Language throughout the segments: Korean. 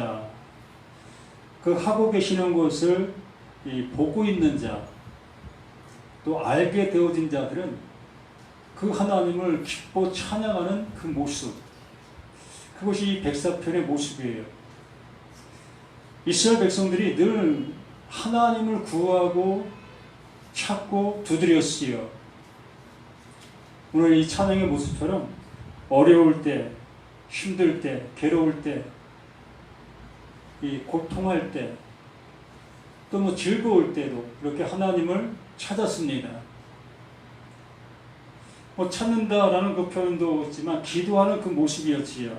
것이다. 그 하고 계시는 것을 보고 있는 자, 또 알게 되어진 자들은 그 하나님을 기뻐 찬양하는 그 모습, 그것이 백사편의 모습이에요. 이스라엘 백성들이 늘 하나님을 구하고 찾고 두드렸지요. 오늘 이 찬양의 모습처럼 어려울 때, 힘들 때, 괴로울 때, 이 고통할 때, 또 뭐 즐거울 때도 이렇게 하나님을 찾았습니다. 찾는다라는 그 표현도 있지만 기도하는 그 모습이었지요.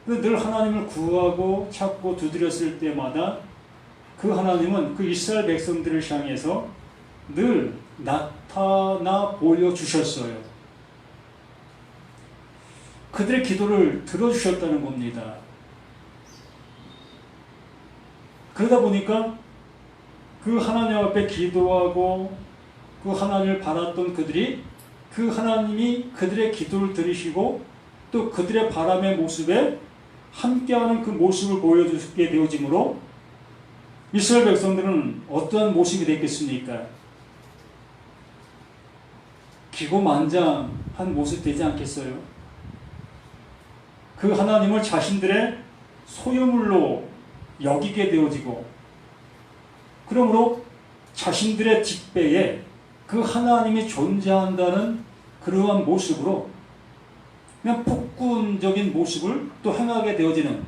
늘 하나님을 구하고 찾고 두드렸을 때마다 그 하나님은 그 이스라엘 백성들을 향해서 늘 나타나 보여주셨어요. 그들의 기도를 들어주셨다는 겁니다. 그러다 보니까 그 하나님 앞에 기도하고 그 하나님을 바랐던 그들이 그 하나님이 그들의 기도를 들으시고 또 그들의 바람의 모습에 함께하는 그 모습을 보여주게 되어지므로 이스라엘 백성들은 어떠한 모습이 됐겠습니까? 기고만장한 모습 되지 않겠어요? 그 하나님을 자신들의 소유물로 여기게 되어지고, 그러므로 자신들의 직배에 그 하나님이 존재한다는 그러한 모습으로 그냥 폭군적인 모습을 또 행하게 되어지는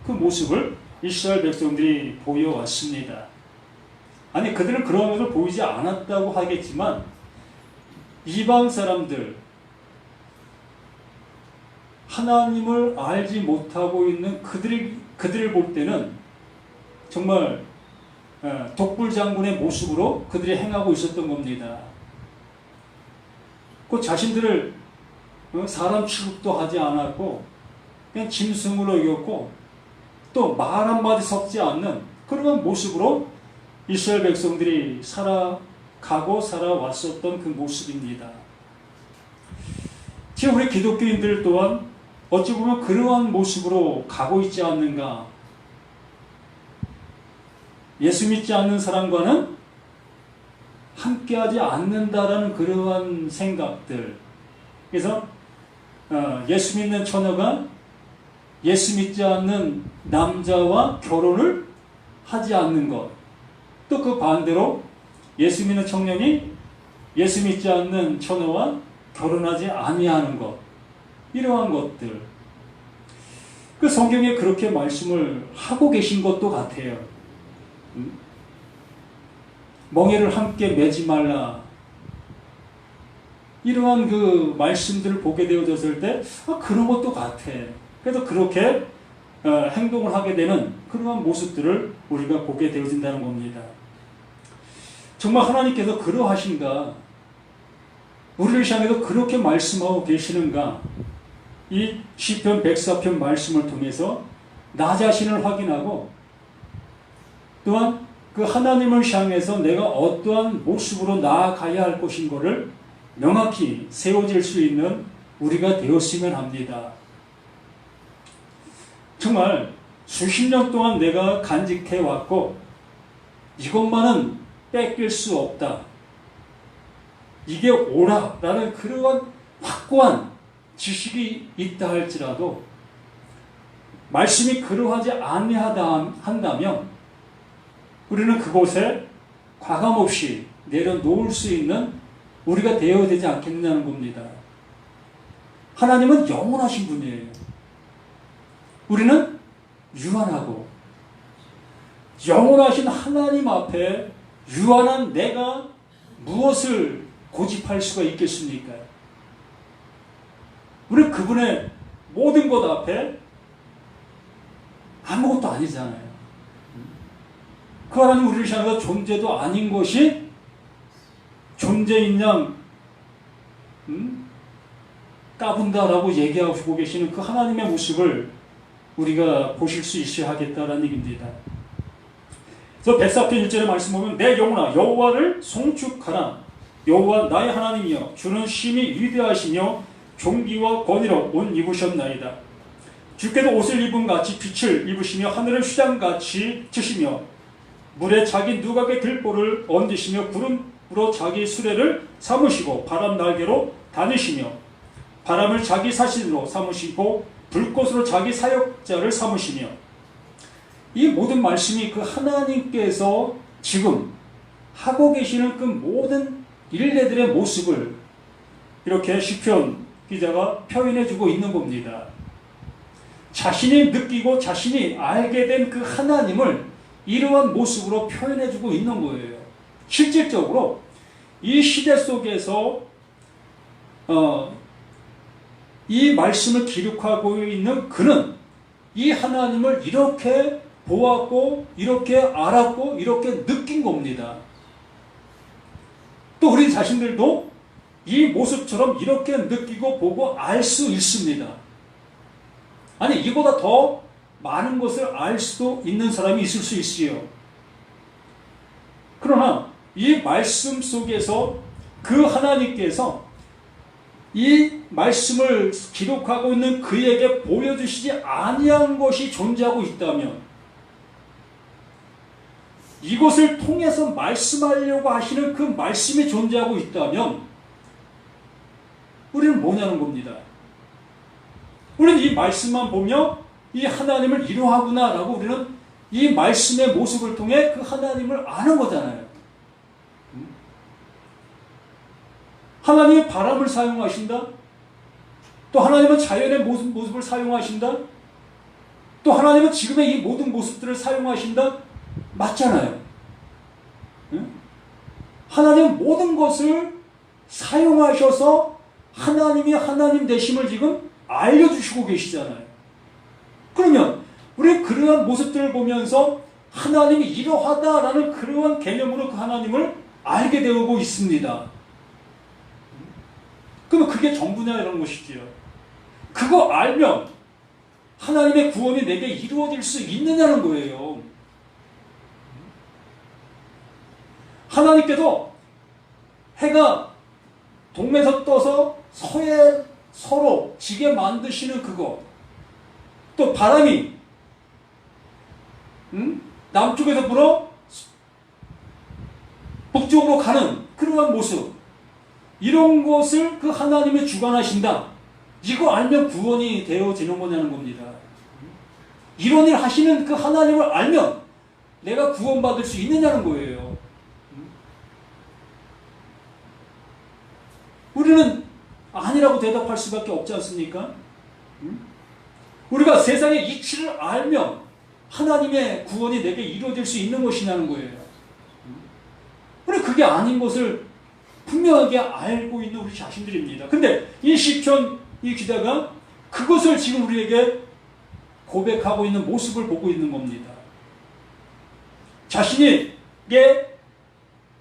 그 모습을 이스라엘 백성들이 보여왔습니다. 아니, 그들은 그런 것을 보이지 않았다고 하겠지만 이방 사람들, 하나님을 알지 못하고 있는 그들을 볼 때는 정말 독불장군의 모습으로 그들이 행하고 있었던 겁니다. 그 자신들을 사람 취급도 하지 않았고 그냥 짐승으로 여겼고 또 말 한마디 섞지 않는 그런 모습으로 이스라엘 백성들이 살아가고 살아왔었던 그 모습입니다. 지금 우리 기독교인들 또한 어찌 보면 그러한 모습으로 가고 있지 않는가. 예수 믿지 않는 사람과는 함께하지 않는다라는 그러한 생각들. 그래서 예수 믿는 처녀가 예수 믿지 않는 남자와 결혼을 하지 않는 것. 또 그 반대로 예수 믿는 청년이 예수 믿지 않는 처녀와 결혼하지 아니하는 것. 이러한 것들. 그 성경에 그렇게 말씀을 하고 계신 것도 같아요. 멍에를 함께 매지 말라. 이러한 그 말씀들을 보게 되어졌을 때 그런 것도 같아. 그래서 그렇게 행동을 하게 되는 그러한 모습들을 우리가 보게 되어진다는 겁니다. 정말 하나님께서 그러하신가? 우리를 향해서 그렇게 말씀하고 계시는가? 이 시편 104편 말씀을 통해서 나 자신을 확인하고 또한 그 하나님을 향해서 내가 어떠한 모습으로 나아가야 할 것인가를 명확히 세워질 수 있는 우리가 되었으면 합니다. 정말 수십 년 동안 내가 간직해 왔고 이것만은 뺏길 수 없다. 이게 옳아라는 그러한 확고한 지식이 있다 할지라도 말씀이 그러하지 아니한다면 우리는 그곳에 과감없이 내려놓을 수 있는 우리가 되어야 되지 않겠느냐는 겁니다. 하나님은 영원하신 분이에요. 우리는 유한하고 영원하신 하나님 앞에 유한한 내가 무엇을 고집할 수가 있겠습니까? 우리는 그분의 모든 것 앞에 아무것도 아니잖아요. 그 하나님 우리를 향해서 존재도 아닌 것이 존재인 양 까분다라고 얘기하고 계시는 그 하나님의 모습을 우리가 보실 수 있어야 하겠다라는 얘기입니다. 그래서 104편 1절의 말씀 보면 내 영혼아 여호와를 송축하라. 여호와 나의 하나님이여 주는 심히 위대하시며 존귀와 권위로 옷 입으셨나이다. 주께서 옷을 입은 같이 빛을 입으시며 하늘을 휘장같이 치시며 물에 자기 누각의 들보를 얹으시며 구름으로 자기 수레를 삼으시고 바람 날개로 다니시며 바람을 자기 사신으로 삼으시고 불꽃으로 자기 사역자를 삼으시며. 이 모든 말씀이 그 하나님께서 지금 하고 계시는 그 모든 일례들의 모습을 이렇게 시편 기자가 표현해주고 있는 겁니다. 자신이 느끼고 자신이 알게 된 그 하나님을 이러한 모습으로 표현해주고 있는 거예요. 실질적으로 이 시대 속에서 이 말씀을 기록하고 있는 그는 이 하나님을 이렇게 보았고 이렇게 알았고 이렇게 느낀 겁니다. 또 우리 자신들도 이 모습처럼 이렇게 느끼고 보고 알 수 있습니다. 아니, 이보다 더 많은 것을 알 수도 있는 사람이 있을 수 있어요. 그러나 이 말씀 속에서 그 하나님께서 이 말씀을 기록하고 있는 그에게 보여주시지 아니한 것이 존재하고 있다면, 이것을 통해서 말씀하려고 하시는 그 말씀이 존재하고 있다면 우리는 뭐냐는 겁니다. 우리는 이 말씀만 보며 이 하나님을 이러하구나 라고 우리는 이 말씀의 모습을 통해 그 하나님을 아는 거잖아요. 하나님이 바람을 사용하신다. 또 하나님은 자연의 모습을 사용하신다. 또 하나님은 지금의 이 모든 모습들을 사용하신다. 맞잖아요. 하나님은 모든 것을 사용하셔서 하나님이 하나님 되심을 지금 알려주시고 계시잖아요. 그러면 우리 그러한 모습들을 보면서 하나님이 이러하다라는 그러한 개념으로 그 하나님을 알게 되고 있습니다. 그러면 그게 전부냐 이런 것이지요. 그거 알면 하나님의 구원이 내게 이루어질 수 있느냐는 거예요. 하나님께서 해가 동에서 떠서 서에 서로 지게 만드시는 그거, 또 바람이 남쪽에서 불어 북쪽으로 가는 그러한 모습, 이런 것을 그 하나님이 주관하신다. 이거 알면 구원이 되어지는 거냐는 겁니다. 이런 일 하시는 그 하나님을 알면 내가 구원받을 수 있느냐는 거예요. 우리는 아니라고 대답할 수밖에 없지 않습니까? 우리가 세상의 이치를 알면 하나님의 구원이 내게 이루어질 수 있는 것이냐는 거예요. 우리 그게 아닌 것을 분명하게 알고 있는 우리 자신들입니다. 근데 이 시편 이 기자가 그것을 지금 우리에게 고백하고 있는 모습을 보고 있는 겁니다. 자신에게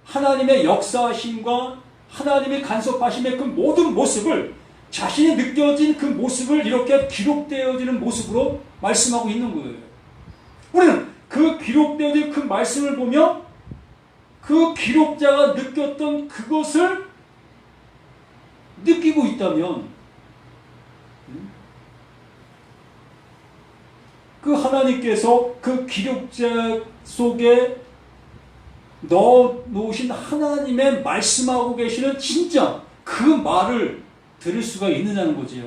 하나님의 역사하심과 하나님의 간섭하심의 그 모든 모습을, 자신이 느껴진 그 모습을 이렇게 기록되어지는 모습으로 말씀하고 있는 거예요. 우리는 그 기록되어진 그 말씀을 보며 그 기록자가 느꼈던 그것을 느끼고 있다면 그 하나님께서 그 기록자 속에 넣어놓으신 하나님의 말씀하고 계시는 진짜 그 말을 들을 수가 있느냐는 거지요.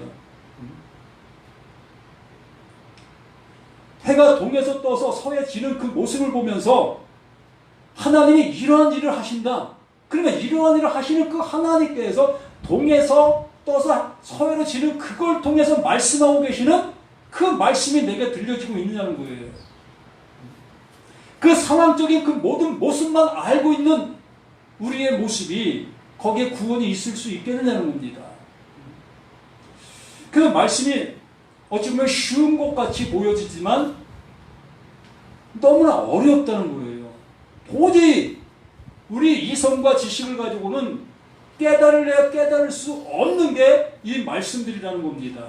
해가 동에서 떠서 서에 지는 그 모습을 보면서 하나님이 이러한 일을 하신다. 그러면 이러한 일을 하시는 그 하나님께서 동에서 떠서 서해로 지는 그걸 통해서 말씀하고 계시는 그 말씀이 내게 들려지고 있느냐는 거예요. 그 상황적인 그 모든 모습만 알고 있는 우리의 모습이 거기에 구원이 있을 수 있겠느냐는 겁니다. 그 말씀이 어찌 보면 쉬운 것 같이 보여지지만 너무나 어렵다는 거예요. 도저히 우리 이성과 지식을 가지고는 깨달을래야 깨달을 수 없는 게 이 말씀들이라는 겁니다.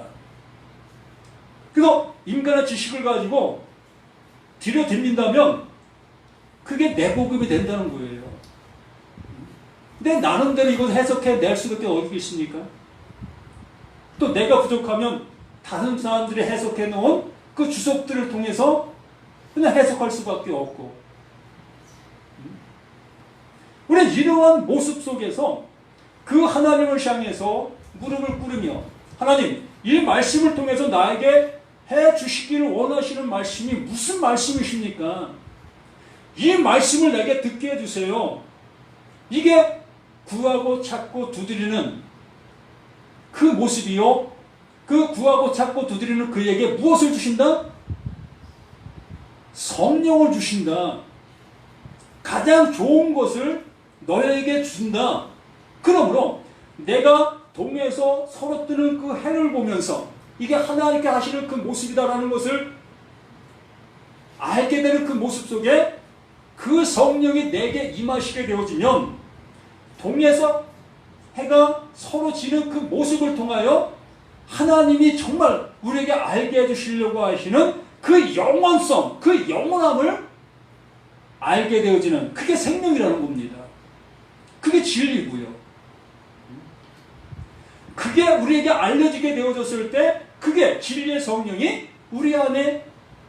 그래서 인간의 지식을 가지고 들여댕긴다면 그게 내 복음이 된다는 거예요. 내 나름대로 이걸 해석해 낼 수밖에 어디 있습니까? 또 내가 부족하면 다른 사람들이 해석해 놓은 그 주석들을 통해서 그냥 해석할 수밖에 없고, 우리는 이러한 모습 속에서 그 하나님을 향해서 무릎을 꿇으며, 하나님, 이 말씀을 통해서 나에게 해 주시기를 원하시는 말씀이 무슨 말씀이십니까? 이 말씀을 내게 듣게 해주세요. 이게 구하고 찾고 두드리는 그 모습이요. 그 구하고 찾고 두드리는 그에게 무엇을 주신다? 성령을 주신다. 가장 좋은 것을 너에게 준다. 그러므로 내가 동에서 서로 뜨는 그 해를 보면서 이게 하나님께 하시는 그 모습이다라는 것을 알게 되는 그 모습 속에 그 성령이 내게 임하시게 되어지면, 동에서 해가 서로 지는 그 모습을 통하여 하나님이 정말 우리에게 알게 해주시려고 하시는 그 영원성, 그 영원함을 알게 되어지는, 그게 생명이라는 겁니다. 그게 진리고요. 그게 우리에게 알려지게 되어졌을 때 그게 진리의 성령이 우리 안에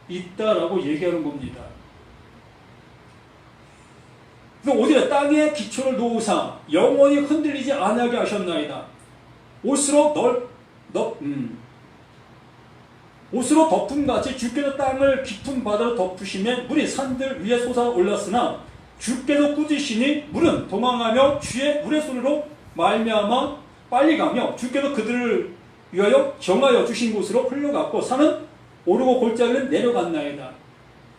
있다라고 얘기하는 겁니다. 어디에 땅에 기초를 놓으사 영원히 흔들리지 아니하게 하셨나이다. 옷으로 옷으로 덮음같이 주께서 땅을 깊은 바다로 덮으시며 물이 산들 위에 솟아 올랐으나 주께서 꾸짖으시니 물은 도망하며 주의 물의 소리로 말미암아 빨리 가며 주께서 그들을 위하여 정하여 주신 곳으로 흘러갔고 산은 오르고 골짜기는 내려갔나이다.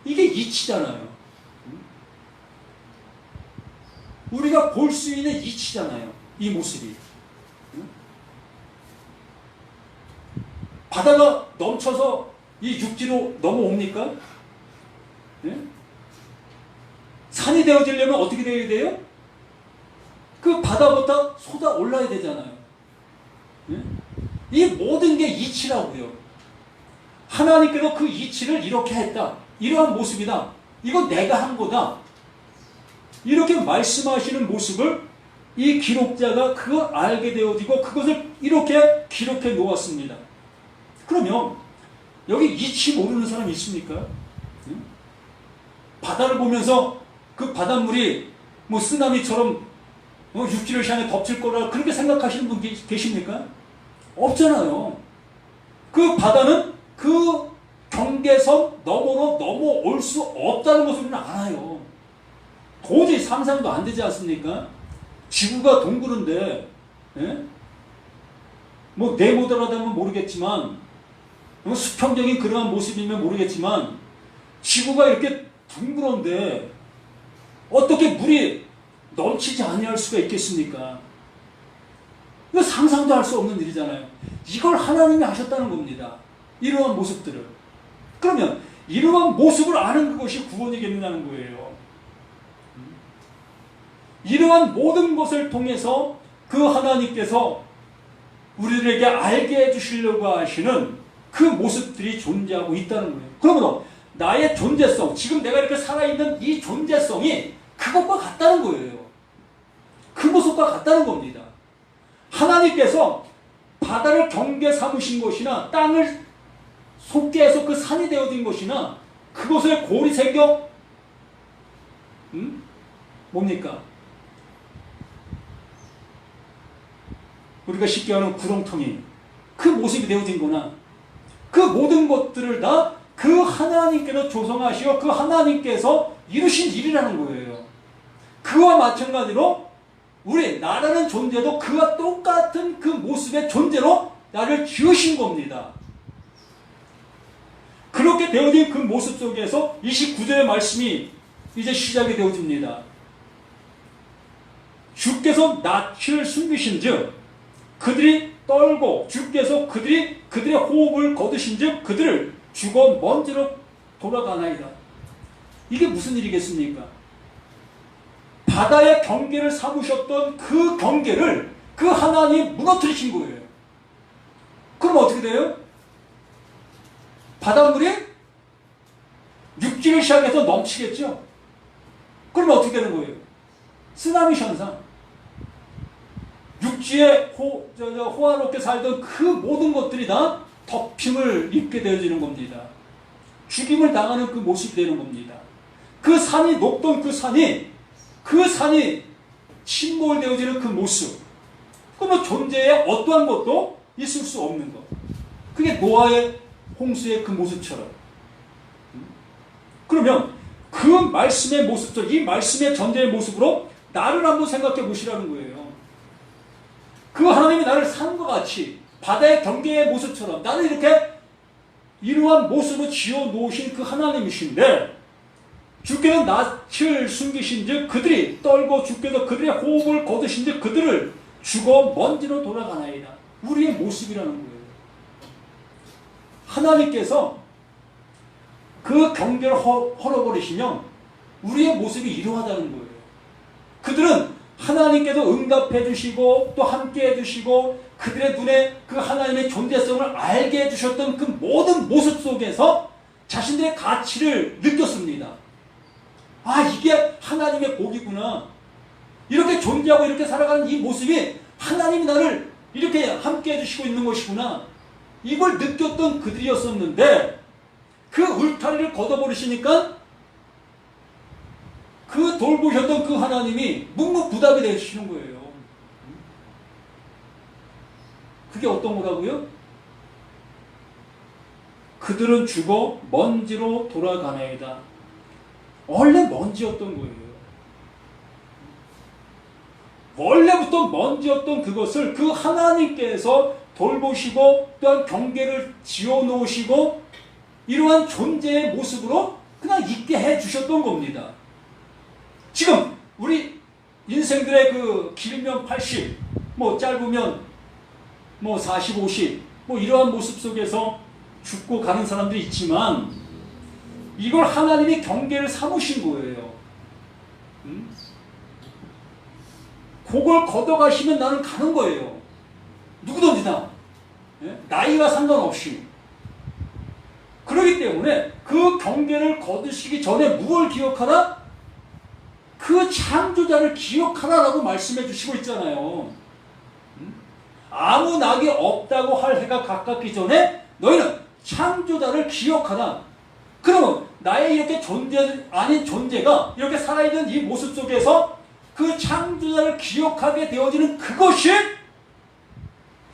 이게 이치잖아요. 우리가 볼 수 있는 이치잖아요. 이 모습이. 바다가 넘쳐서 이 육지로 넘어옵니까? 산이 되어지려면 어떻게 되어야 돼요? 그 바다보다 쏟아 올라야 되잖아요. 이 모든 게 이치라고요. 하나님께서 그 이치를 이렇게 했다. 이러한 모습이다. 이거 내가 한 거다. 이렇게 말씀하시는 모습을 이 기록자가 그거 알게 되어지고 그것을 이렇게 기록해 놓았습니다. 그러면 여기 이치 모르는 사람 있습니까? 바다를 보면서 그 바닷물이 뭐 쓰나미처럼 육지를 향해 덮칠 거라 그렇게 생각하시는 분 계십니까? 없잖아요. 그 바다는 그 경계선 너머로 넘어올 수 없다는 것을 우리는 알아요. 도저히 상상도 안 되지 않습니까? 지구가 둥그런데, 뭐 네모더라면 모르겠지만, 수평적인 그러한 모습이면 모르겠지만, 지구가 이렇게 둥그런데 어떻게 물이 넘치지 아니할 수가 있겠습니까? 이거 상상도 할 수 없는 일이잖아요. 이걸 하나님이 하셨다는 겁니다. 이러한 모습들을. 그러면 이러한 모습을 아는 그것이 구원이겠느냐는 거예요. 이러한 모든 것을 통해서 그 하나님께서 우리들에게 알게 해주시려고 하시는 그 모습들이 존재하고 있다는 거예요. 그러므로 나의 존재성, 지금 내가 이렇게 살아있는 이 존재성이 그것과 같다는 거예요. 그 모습과 같다는 겁니다. 하나님께서 바다를 경계 삼으신 것이나 땅을 솟게 해서 그 산이 되어진 것이나 그것에 골이 생겨 뭡니까? 우리가 쉽게 하는 구렁텅이 그 모습이 되어진 거나 그 모든 것들을 다 그 하나님께서 조성하시어 그 하나님께서 이루신 일이라는 거예요. 그와 마찬가지로 우리 나라는 존재도 그와 똑같은 그 모습의 존재로 나를 지으신 겁니다. 그렇게 되어진 그 모습 속에서 29절의 말씀이 이제 시작이 되어집니다. 주께서 낯을 숨기신 즉 그들이 떨고 주께서 그들의 호흡을 거두신 즉 그들을 죽어 먼지로 돌아가나이다. 이게 무슨 일이겠습니까? 바다의 경계를 삼으셨던 그 경계를 그 하나님이 무너뜨리신 거예요. 그럼 어떻게 돼요? 바닷물이 육지를 시작해서 넘치겠죠? 그럼 어떻게 되는 거예요? 쓰나미 현상. 육지에 호화롭게 살던 그 모든 것들이 다 덮힘을 입게 되어지는 겁니다. 죽임을 당하는 그 모습이 되는 겁니다. 그 산이 높던 그 산이 침몰되어지는 그 모습. 그러면 존재에 어떠한 것도 있을 수 없는 것. 그게 노아의 홍수의 그 모습처럼. 그러면 그 말씀의 모습처럼, 이 말씀의 전제의 모습으로 나를 한번 생각해 보시라는 거예요. 그 하나님이 나를 산과 같이 바다의 경계의 모습처럼 나를 이렇게 이러한 모습을 지어 놓으신 그 하나님이신데, 주께는 낯을 숨기신 즉 그들이 떨고 주께서 그들의 호흡을 거두신 즉 그들을 죽어 먼지로 돌아가나이다. 우리의 모습이라는 거예요. 하나님께서 그 경계를 헐어버리시면 우리의 모습이 이러하다는 거예요. 그들은 하나님께서 응답해 주시고 또 함께 해주시고 그들의 눈에 그 하나님의 존재성을 알게 해주셨던 그 모든 모습 속에서 자신들의 가치를 느꼈습니다. 아, 이게 하나님의 복이구나. 이렇게 존재하고 이렇게 살아가는 이 모습이 하나님이 나를 이렇게 함께 해주시고 있는 것이구나. 이걸 느꼈던 그들이었었는데 그 울타리를 걷어버리시니까 그 돌보셨던 그 하나님이 묵묵부답이 되시는 거예요. 그게 어떤 거라고요? 그들은 죽어 먼지로 돌아가나이다. 원래 먼지였던 거예요. 원래부터 먼지였던 그것을 그 하나님께서 돌보시고 또한 경계를 지어놓으시고 이러한 존재의 모습으로 그냥 있게 해주셨던 겁니다. 지금 우리 인생들의 그 길면 80, 뭐 짧으면 뭐 40, 50, 뭐 이러한 모습 속에서 죽고 가는 사람들이 있지만 이걸 하나님이 경계를 삼으신 거예요. 그걸 걷어가시면 나는 가는 거예요. 누구든지 다. 나이와 상관없이. 그렇기 때문에 그 경계를 거두시기 전에 무엇을 기억하라? 그 창조자를 기억하라라고 말씀해 주시고 있잖아요. 아무 낙이 없다고 할 해가 가깝기 전에 너희는 창조자를 기억하라. 그러면 나의 이렇게 존재 아닌 존재가 이렇게 살아있는 이 모습 속에서 그 창조자를 기억하게 되어지는 그것이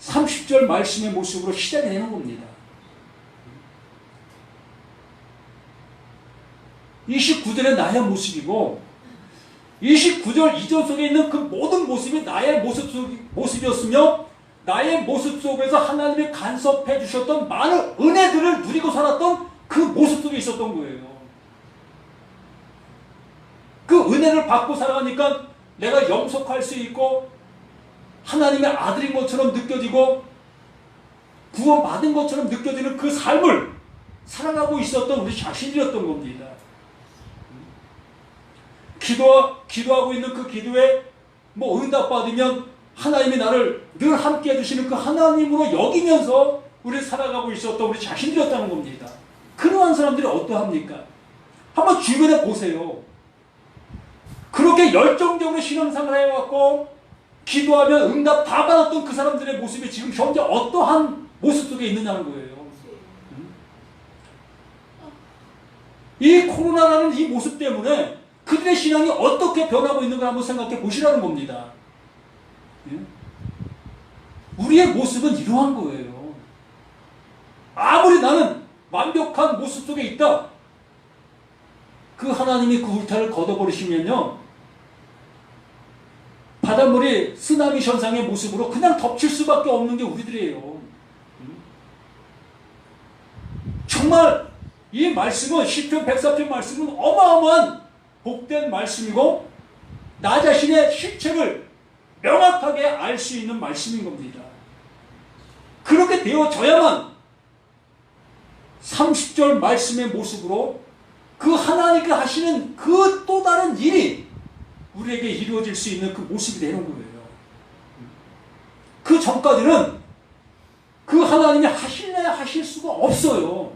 30절 말씀의 모습으로 시작이 되는 겁니다. 29절의 나의 모습이고 29절 2절 속에 있는 그 모든 모습이 나의 모습이었으며 나의 모습 속에서 하나님이 간섭해 주셨던 많은 은혜들을 누리고 살았던 그 모습 속에 있었던 거예요. 그 은혜를 받고 살아가니까 내가 영속할 수 있고 하나님의 아들인 것처럼 느껴지고 구원받은 것처럼 느껴지는 그 삶을 살아가고 있었던 우리 자신이었던 겁니다. 기도하고 있는 그 기도에 뭐 응답받으면 하나님이 나를 늘 함께 해주시는 그 하나님으로 여기면서 우리 살아가고 있었던 우리 자신들이었다는 겁니다. 그러한 사람들이 어떠합니까? 한번 주변에 보세요. 그렇게 열정적으로 신앙생활을 해왔고 기도하면 응답 다 받았던 그 사람들의 모습이 지금 현재 어떠한 모습 속에 있느냐는 거예요. 이 코로나라는 이 모습 때문에 그들의 신앙이 어떻게 변하고 있는가 한번 생각해 보시라는 겁니다. 우리의 모습은 이러한 거예요. 아무리 나는 완벽한 모습 속에 있다. 그 하나님이 그 울타리를 걷어버리시면요. 바닷물이 쓰나미 현상의 모습으로 그냥 덮칠 수밖에 없는 게 우리들이에요. 정말 이 말씀은 시편 104편 말씀은 어마어마한 복된 말씀이고 나 자신의 실체를 명확하게 알 수 있는 말씀인 겁니다. 그렇게 되어져야만 30절 말씀의 모습으로 그 하나님께 하시는 그 또 다른 일이 우리에게 이루어질 수 있는 그 모습이 되는 거예요. 그 전까지는 그 하나님이 하실 수가 없어요.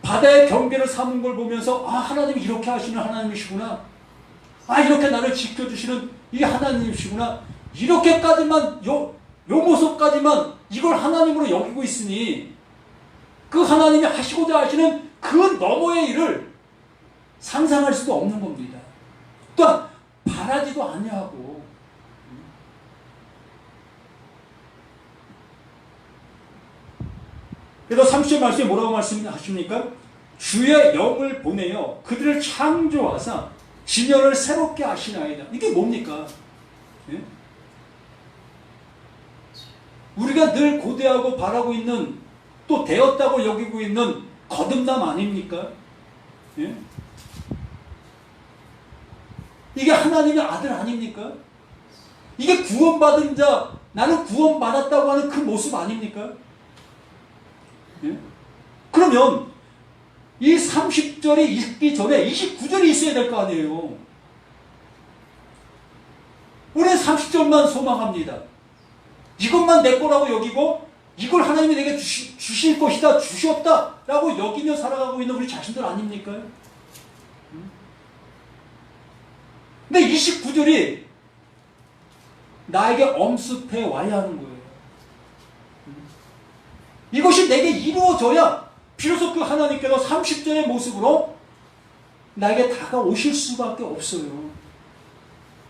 바다의 경계를 삼은 걸 보면서 아, 하나님이 이렇게 하시는 하나님이시구나. 아, 이렇게 나를 지켜주시는 이 하나님이시구나. 이렇게까지만 요 모습까지만 이걸 하나님으로 여기고 있으니 그 하나님이 하시고자 하시는 그 너머의 일을 상상할 수도 없는 겁니다. 또한 바라지도 아니하고. 그래서 30절 말씀에 뭐라고 말씀하십니까? 주의 영을 보내어 그들을 창조하사 지면을 새롭게 하시나이다. 이게 뭡니까? 예? 우리가 늘 고대하고 바라고 있는, 또 되었다고 여기고 있는 거듭남 아닙니까? 예? 이게 하나님의 아들 아닙니까? 이게 구원받은 자, 나는 구원받았다고 하는 그 모습 아닙니까? 예? 그러면 이 30절이 있기 전에 29절이 있어야 될 거 아니에요. 우리는 30절만 소망합니다. 이것만 내 거라고 여기고 이걸 하나님이 내게 주실 것이다, 주셨다 라고 여기며 살아가고 있는 우리 자신들 아닙니까? 근데 29절이 나에게 엄습해 와야 하는 거예요. 이것이 내게 이루어져야 비로소 그 하나님께서 30절의 모습으로 나에게 다가오실 수밖에 없어요.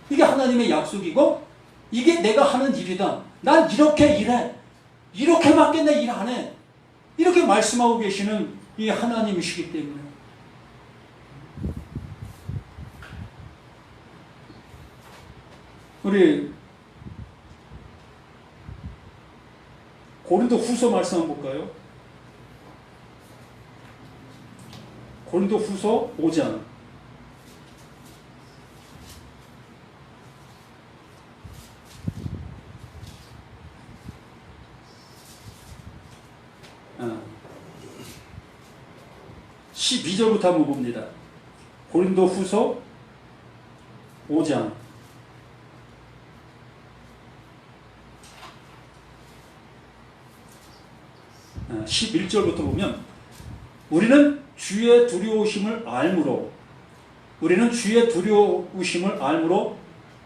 이게 하나님의 약속이고 이게 내가 하는 일이다. 난 이렇게 일해. 이렇게밖에 내 일 안 해. 이렇게 말씀하고 계시는 이 하나님이시기 때문에. 우리 고린도 후서 말씀 한번 볼까요? 고린도 후서 5장. 아, 12절부터 한번 봅니다. 고린도 후서 5장. 11절부터 보면 우리는 주의 두려우심을 알므로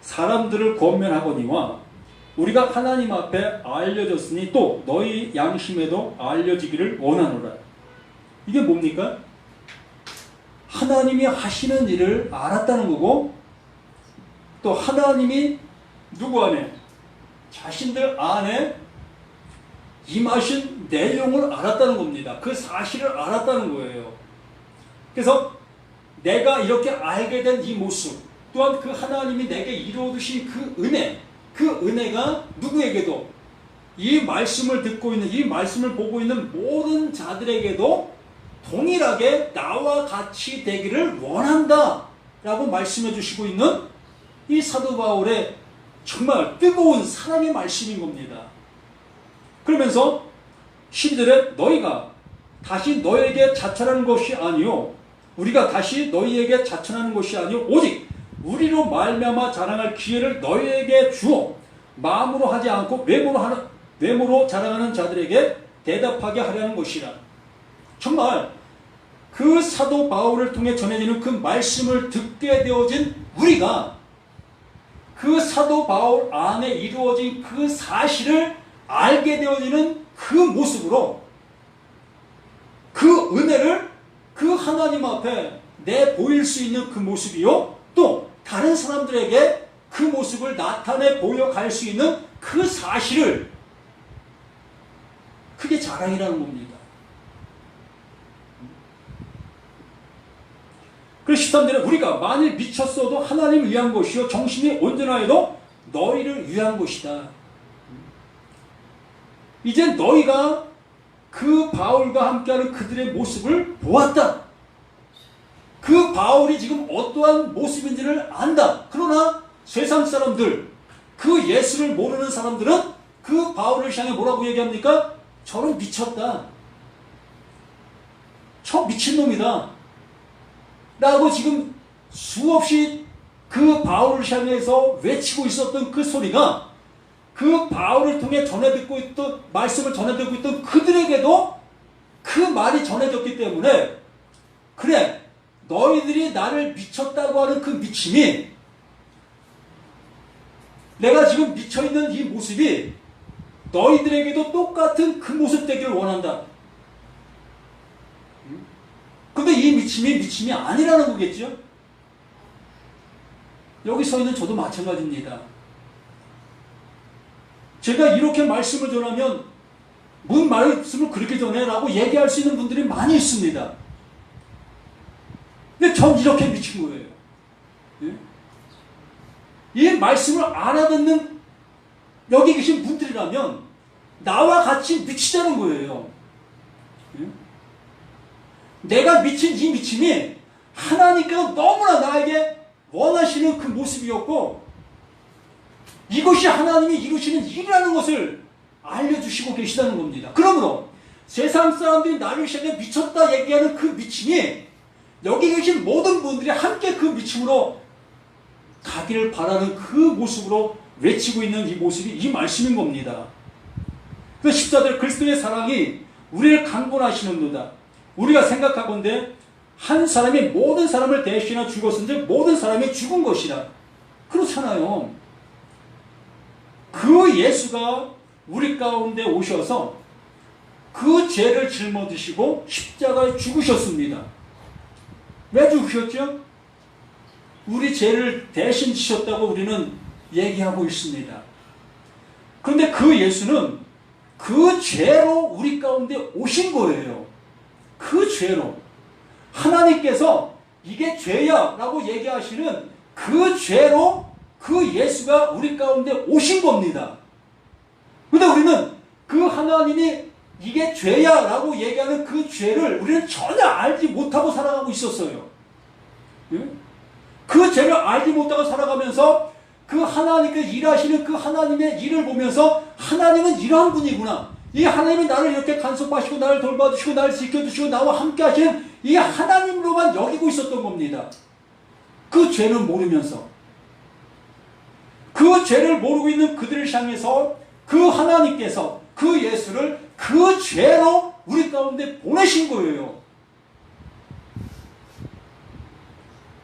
사람들을 권면하거니와 우리가 하나님 앞에 알려졌으니 또 너희 양심에도 알려지기를 원하노라. 이게 뭡니까? 하나님이 하시는 일을 알았다는 거고, 또 하나님이 누구 안에? 자신들 안에 임하신 내용을 알았다는 겁니다. 그 사실을 알았다는 거예요. 그래서 내가 이렇게 알게 된 이 모습, 또한 그 하나님이 내게 이루어주신 그 은혜가 누구에게도, 이 말씀을 듣고 있는, 이 말씀을 보고 있는 모든 자들에게도 동일하게 나와 같이 되기를 원한다 라고 말씀해 주시고 있는 이 사도 바울의 정말 뜨거운 사랑의 말씀인 겁니다. 그러면서 12절에 너희가 다시 너에게 자천하는 것이 아니요, 우리가 다시 너희에게 자천하는 것이 아니요, 오직 우리로 말미암아 자랑할 기회를 너희에게 주어 마음으로 하지 않고 외모로 자랑하는 자들에게 대답하게 하려는 것이라. 정말 그 사도 바울을 통해 전해지는 그 말씀을 듣게 되어진 우리가 그 사도 바울 안에 이루어진 그 사실을 알게 되어지는 그 모습으로 그 은혜를 그 하나님 앞에 내보일 수 있는 그 모습이요, 또 다른 사람들에게 그 모습을 나타내 보여갈 수 있는 그 사실을, 그게 자랑이라는 겁니다. 그래서 13절에 우리가 만일 미쳤어도 하나님을 위한 것이요 정신이 온전하여도 너희를 위한 것이다. 이제 너희가 그 바울과 함께하는 그들의 모습을 보았다. 그 바울이 지금 어떠한 모습인지를 안다. 그러나 세상 사람들, 그 예수를 모르는 사람들은 그 바울을 향해 뭐라고 얘기합니까? 저는 미쳤다. 저 미친놈이다. 라고 지금 수없이 그 바울을 향해서 외치고 있었던 그 소리가 그 바울을 통해 말씀을 전해 듣고 있던 그들에게도 그 말이 전해졌기 때문에, 그래, 너희들이 나를 미쳤다고 하는 그 미침이, 내가 지금 미쳐있는 이 모습이 너희들에게도 똑같은 그 모습 되기를 원한다. 근데 이 미침이 아니라는 거겠죠? 여기 서 있는 저도 마찬가지입니다. 제가 이렇게 말씀을 전하면 뭔 말씀을 그렇게 전해? 라고 얘기할 수 있는 분들이 많이 있습니다. 근데 전 이렇게 미친 거예요. 예? 이 말씀을 알아듣는 여기 계신 분들이라면 나와 같이 미치자는 거예요. 예? 내가 미친 이 미침이 하나님께서 너무나 나에게 원하시는 그 모습이었고 이것이 하나님이 이루시는 일이라는 것을 알려주시고 계시다는 겁니다. 그러므로 세상 사람들이 나를 시작해 미쳤다 얘기하는 그 미침이 여기 계신 모든 분들이 함께 그 미침으로 가기를 바라는 그 모습으로 외치고 있는 이 모습이 이 말씀인 겁니다. 그 십자들 그리스도의 사랑이 우리를 강권하시는도다. 우리가 생각하건대 한 사람이 모든 사람을 대신하여 죽었은데 모든 사람이 죽은 것이라. 그렇잖아요. 그 예수가 우리 가운데 오셔서 그 죄를 짊어지시고 십자가에 죽으셨습니다. 왜 죽으셨죠? 우리 죄를 대신 지셨다고 우리는 얘기하고 있습니다. 그런데 그 예수는 그 죄로 우리 가운데 오신 거예요. 그 죄로. 하나님께서 이게 죄야 라고 얘기하시는 그 죄로 그 예수가 우리 가운데 오신 겁니다. 근데 우리는 그 하나님이 이게 죄야 라고 얘기하는 그 죄를 우리는 전혀 알지 못하고 살아가고 있었어요. 그 죄를 알지 못하고 살아가면서 그 하나님께 일하시는 그 하나님의 일을 보면서 하나님은 이러한 분이구나. 이 하나님이 나를 이렇게 간섭하시고 나를 돌봐주시고 나를 지켜주시고 나와 함께 하시는 이 하나님으로만 여기고 있었던 겁니다. 그 죄는 모르면서. 그 죄를 모르고 있는 그들을 향해서 그 하나님께서 그 예수를 그 죄로 우리 가운데 보내신 거예요.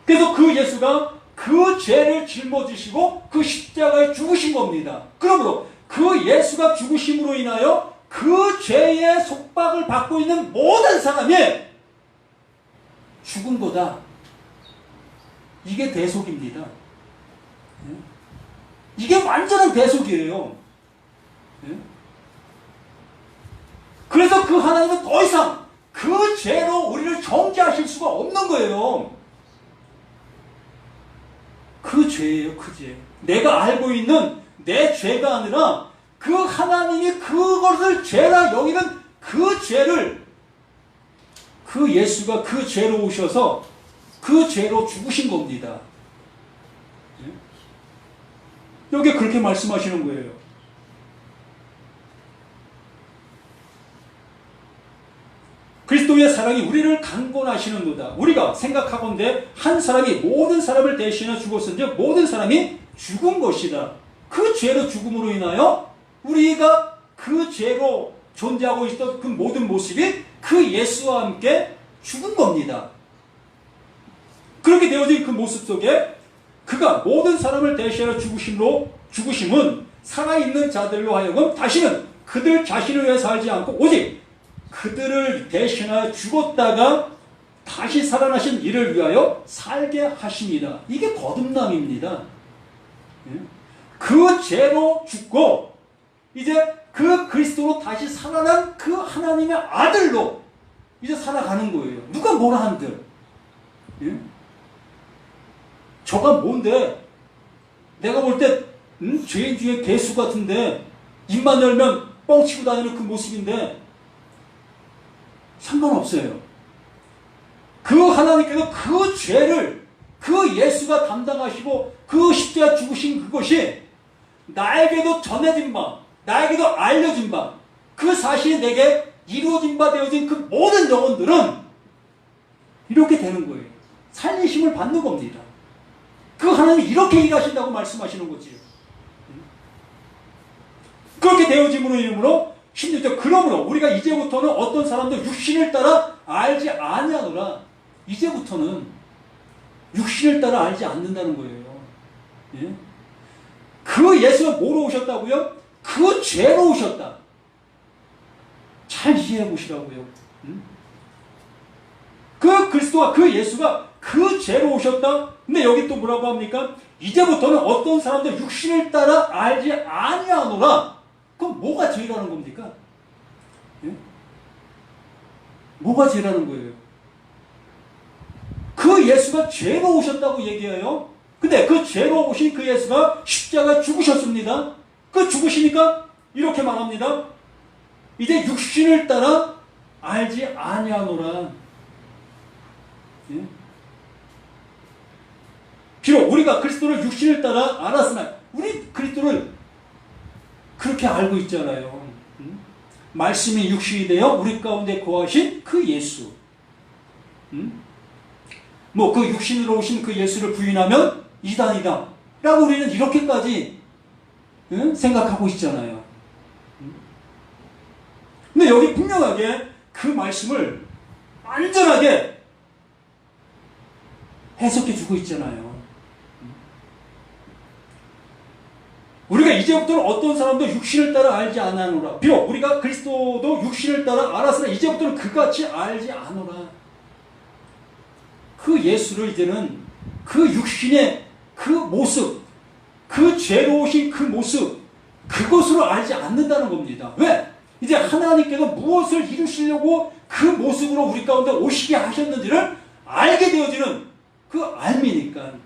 그래서 그 예수가 그 죄를 짊어지시고 그 십자가에 죽으신 겁니다. 그러므로 그 예수가 죽으심으로 인하여 그 죄의 속박을 받고 있는 모든 사람이 죽은 거다. 이게 대속입니다. 이게 완전한 대속이에요. 그래서 그 하나님은 더 이상 그 죄로 우리를 정죄하실 수가 없는 거예요. 그 죄예요, 그 죄. 내가 알고 있는 내 죄가 아니라 그 하나님이 그것을 죄라 여기는 그 죄를 그 예수가 그 죄로 오셔서 그 죄로 죽으신 겁니다. 여기 그렇게 말씀하시는 거예요. 그리스도의 사랑이 우리를 강권하시는도다. 우리가 생각하건대 한 사람이 모든 사람을 대신해 죽었은지 모든 사람이 죽은 것이다. 그 죄로 죽음으로 인하여 우리가 그 죄로 존재하고 있던 그 모든 모습이 그 예수와 함께 죽은 겁니다. 그렇게 되어진 그 모습 속에 그가 모든 사람을 대신해 죽으심은 살아있는 자들로 하여금 다시는 그들 자신을 위해 살지 않고 오직 그들을 대신하여 죽었다가 다시 살아나신 이를 위하여 살게 하십니다. 이게 거듭남입니다. 그 죄로 죽고 이제 그 그리스도로 다시 살아난 그 하나님의 아들로 이제 살아가는 거예요. 누가 뭐라 한들. 저가 뭔데? 내가 볼 때 죄인 중에 개수 같은데 입만 열면 뻥치고 다니는 그 모습인데 상관없어요. 그 하나님께서 그 죄를 그 예수가 담당하시고 그 십자가 죽으신 그것이 나에게도 전해진 바, 나에게도 알려진 바, 그 사실이 내게 이루어진 바 되어진 그 모든 영혼들은 이렇게 되는 거예요. 살리심을 받는 겁니다. 그 하나님이 이렇게 일하신다고 말씀하시는 거지요. 그렇게 되어짐으로 이름으로 16절 그러므로 우리가 이제부터는 어떤 사람도 육신을 따라 알지 아니하노라. 이제부터는 육신을 따라 알지 않는다는 거예요. 예? 그 예수가 뭐로 오셨다고요? 그 죄로 오셨다. 잘 이해해 보시라고요. 그 그리스도가, 그 예수가 그 죄로 오셨다. 근데 여기 또 뭐라고 합니까? 이제부터는 어떤 사람도 육신을 따라 알지 아니하노라. 그럼 뭐가 죄라는 겁니까? 예? 뭐가 죄라는 거예요? 그 예수가 죄로 오셨다고 얘기해요. 근데 그 죄로 오신 그 예수가 십자가에 죽으셨습니다. 그 죽으시니까 이렇게 말합니다. 이제 육신을 따라 알지 아니하노라. 예? 비록 우리가 그리스도를 육신을 따라 알았으나 우리 그리스도를 그렇게 알고 있잖아요. 말씀이 육신이 되어 우리 가운데 거하신 그 예수. 뭐 그 육신으로 오신 그 예수를 부인하면 이단이다 라고 우리는 이렇게까지 생각하고 있잖아요. 근데 여기 분명하게 그 말씀을 안전하게 해석해 주고 있잖아요. 우리가 이제부터는 어떤 사람도 육신을 따라 알지 않으노라. 비록 우리가 그리스도도 육신을 따라 알았으나 이제부터는 그같이 알지 않으노라. 그 예수를 이제는 그 육신의 그 모습, 그 죄로우신 그 모습, 그것으로 알지 않는다는 겁니다. 왜? 이제 하나님께서 무엇을 이루시려고 그 모습으로 우리 가운데 오시게 하셨는지를 알게 되어지는 그 알미니까.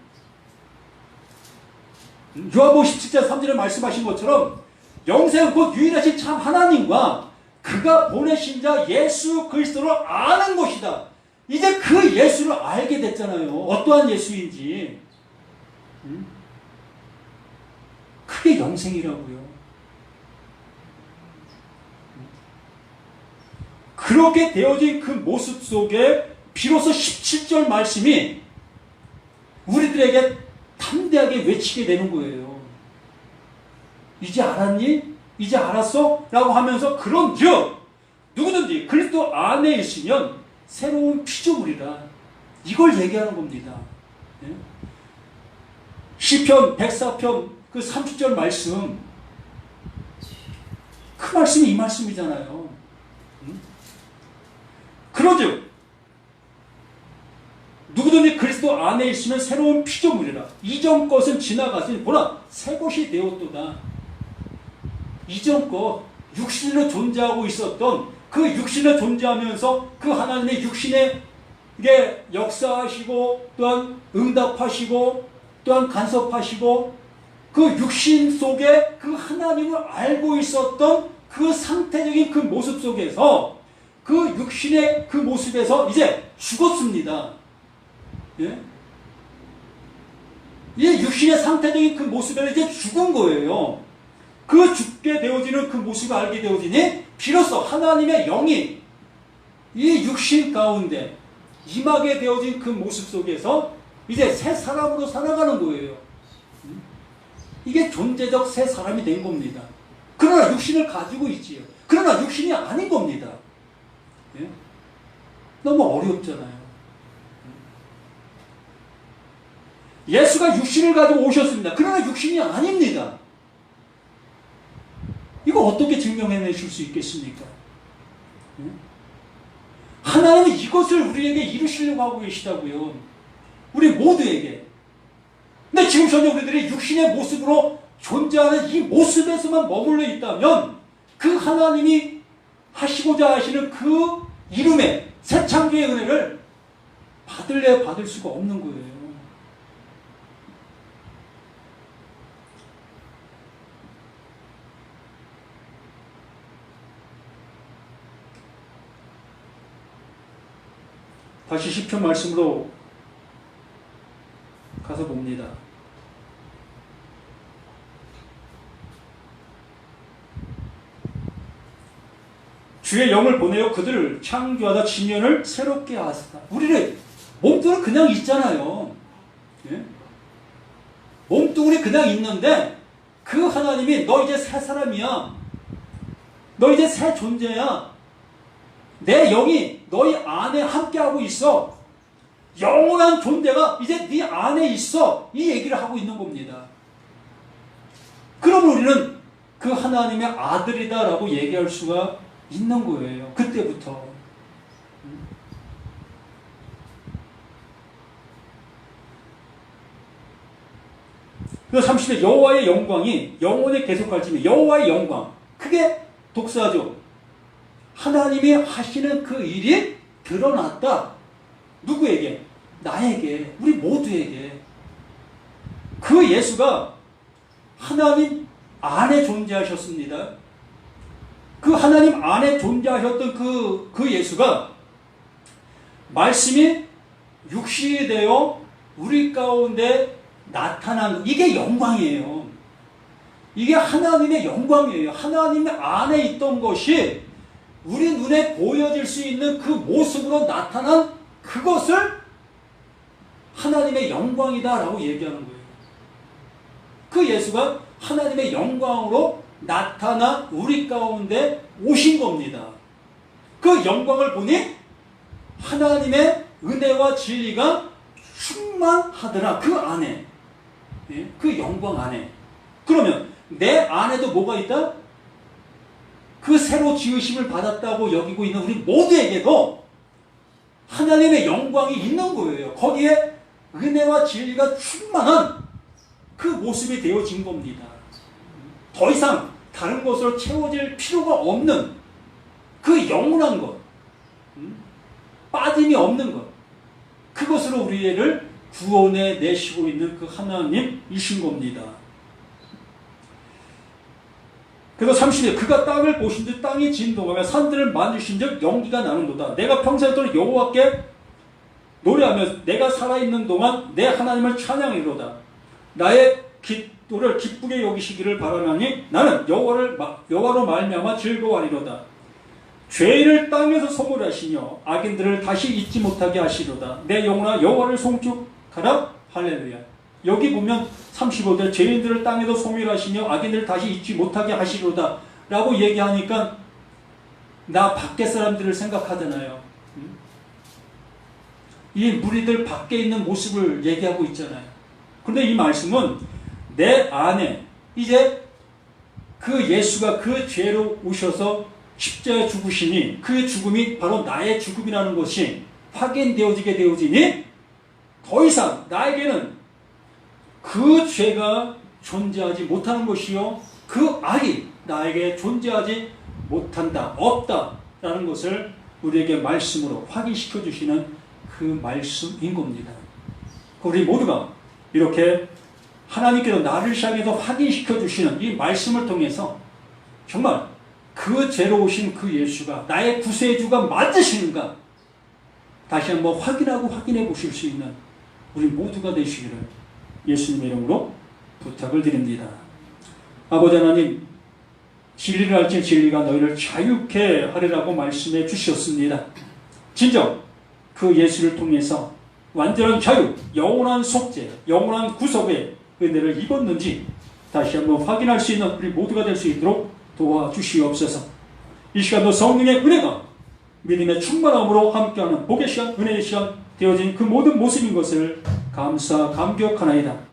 요한복음 17장 3절에 말씀하신 것처럼 영생 곧 유일하신 참 하나님과 그가 보내신 자 예수 그리스도를 아는 것이다. 이제 그 예수를 알게 됐잖아요. 어떠한 예수인지. 그게 영생이라고요. 그렇게 되어진 그 모습 속에 비로소 17절 말씀이 우리들에게 담대하게 외치게 되는 거예요. 이제 알았니? 이제 알았어? 라고 하면서 그런즉 누구든지 그리스도 안에 있으면 새로운 피조물이라. 이걸 얘기하는 겁니다. 네? 시편 104편 그 30절 말씀, 그 말씀이 이 말씀이잖아요. 그러즉 누구든지 그리스도 안에 있으면 새로운 피조물이라. 이전 것은 지나갔으니 보라 새 것이 되었도다. 이전 것, 육신으로 존재하고 있었던 그 육신을 존재하면서 그 하나님의 육신에 이게 역사하시고 또한 응답하시고 또한 간섭하시고 그 육신 속에 그 하나님을 알고 있었던 그 상태적인 그 모습 속에서 그 육신의 그 모습에서 이제 죽었습니다. 예? 이 육신의 상태적인 그 모습에서 이제 죽은 거예요. 그 죽게 되어지는 그 모습을 알게 되어지니 비로소 하나님의 영이 이 육신 가운데 임하게 되어진 그 모습 속에서 이제 새 사람으로 살아가는 거예요. 이게 존재적 새 사람이 된 겁니다. 그러나 육신을 가지고 있지요. 그러나 육신이 아닌 겁니다. 예? 너무 어렵잖아요. 예수가 육신을 가지고 오셨습니다. 그러나 육신이 아닙니다. 이거 어떻게 증명해내실 수 있겠습니까? 하나님은 이것을 우리에게 이루시려고 하고 계시다고요. 우리 모두에게. 근데 지금 현재 우리들이 육신의 모습으로 존재하는 이 모습에서만 머물러 있다면 그 하나님이 하시고자 하시는 그 이름의 새 창조의 은혜를 받을래 받을 수가 없는 거예요. 다시 시편 말씀으로 가서 봅니다. 주의 영을 보내어 그들을 창조하다 지면을 새롭게 하시다. 우리를 몸뚱이 그냥 있잖아요. 예? 몸뚱이 그냥 있는데 그 하나님이 너 이제 새 사람이야. 너 이제 새 존재야. 내 영이 너희 안에 함께하고 있어. 영원한 존재가 이제 네 안에 있어. 이 얘기를 하고 있는 겁니다. 그럼 우리는 그 하나님의 아들이다라고 얘기할 수가 있는 거예요. 그때부터. 그래서 30절 여호와의 영광이 영원히 계속 갈지며 여호와의 영광 그게 독사죠. 하나님이 하시는 그 일이 드러났다. 누구에게? 나에게, 우리 모두에게. 그 예수가 하나님 안에 존재하셨습니다. 그 하나님 안에 존재하셨던 그 예수가 말씀이 육신이 되어 우리 가운데 나타난 이게 영광이에요. 이게 하나님의 영광이에요. 하나님 안에 있던 것이 우리 눈에 보여질 수 있는 그 모습으로 나타난 그것을 하나님의 영광이다라고 얘기하는 거예요. 그 예수가 하나님의 영광으로 나타나 우리 가운데 오신 겁니다. 그 영광을 보니 하나님의 은혜와 진리가 충만하더라. 그 안에. 그 영광 안에. 그러면 내 안에도 뭐가 있다? 그 새로 지으심을 받았다고 여기고 있는 우리 모두에게도 하나님의 영광이 있는 거예요. 거기에 은혜와 진리가 충만한 그 모습이 되어진 겁니다. 더 이상 다른 것으로 채워질 필요가 없는 그 영원한 것, 빠짐이 없는 것, 그것으로 우리를 구원해 내시고 있는 그 하나님이신 겁니다. 그래서 30절 그가 땅을 보신즉 땅이 진동하며 산들을 만드신 즉 연기가 나는도다. 내가 평생도록 여호와께 노래하며 내가 살아있는 동안 내 하나님을 찬양하리로다. 나의 기도를 기쁘게 여기시기를 바라나니 나는 여호와로 말미암아 즐거워하리로다. 죄인을 땅에서 소멸하시며 악인들을 다시 잊지 못하게 하시리로다. 내 영혼아 여호와를 송축하라. 할렐루야. 여기 보면 35절 죄인들을 땅에서 소멸하시며 악인들을 다시 잊지 못하게 하시리로다 라고 얘기하니까 나 밖에 사람들을 생각하잖아요. 이 무리들 밖에 있는 모습을 얘기하고 있잖아요. 그런데 이 말씀은 내 안에 이제 그 예수가 그 죄로 오셔서 십자가에 죽으시니 그 죽음이 바로 나의 죽음이라는 것이 확인되어지게 되어지니 더 이상 나에게는 그 죄가 존재하지 못하는 것이요 그 악이 나에게 존재하지 못한다, 없다라는 것을 우리에게 말씀으로 확인시켜 주시는 그 말씀인 겁니다. 우리 모두가 이렇게 하나님께서 나를 향해서 확인시켜 주시는 이 말씀을 통해서 정말 그 죄로 오신 그 예수가 나의 구세주가 맞으시는가 다시 한번 확인하고 확인해 보실 수 있는 우리 모두가 되시기를 예수님의 이름으로 부탁을 드립니다. 아버지 하나님, 진리를 알지 진리가 너희를 자유케 하리라고 말씀해 주셨습니다. 진정 그 예수를 통해서 완전한 자유, 영원한 속죄, 영원한 구속의 은혜를 입었는지 다시 한번 확인할 수 있는 우리 모두가 될 수 있도록 도와주시옵소서. 이 시간도 성령의 은혜가 믿음의 충만함으로 함께하는 복의 시간, 은혜의 시간 되어진 그 모든 모습인 것을 감사 감격하나이다.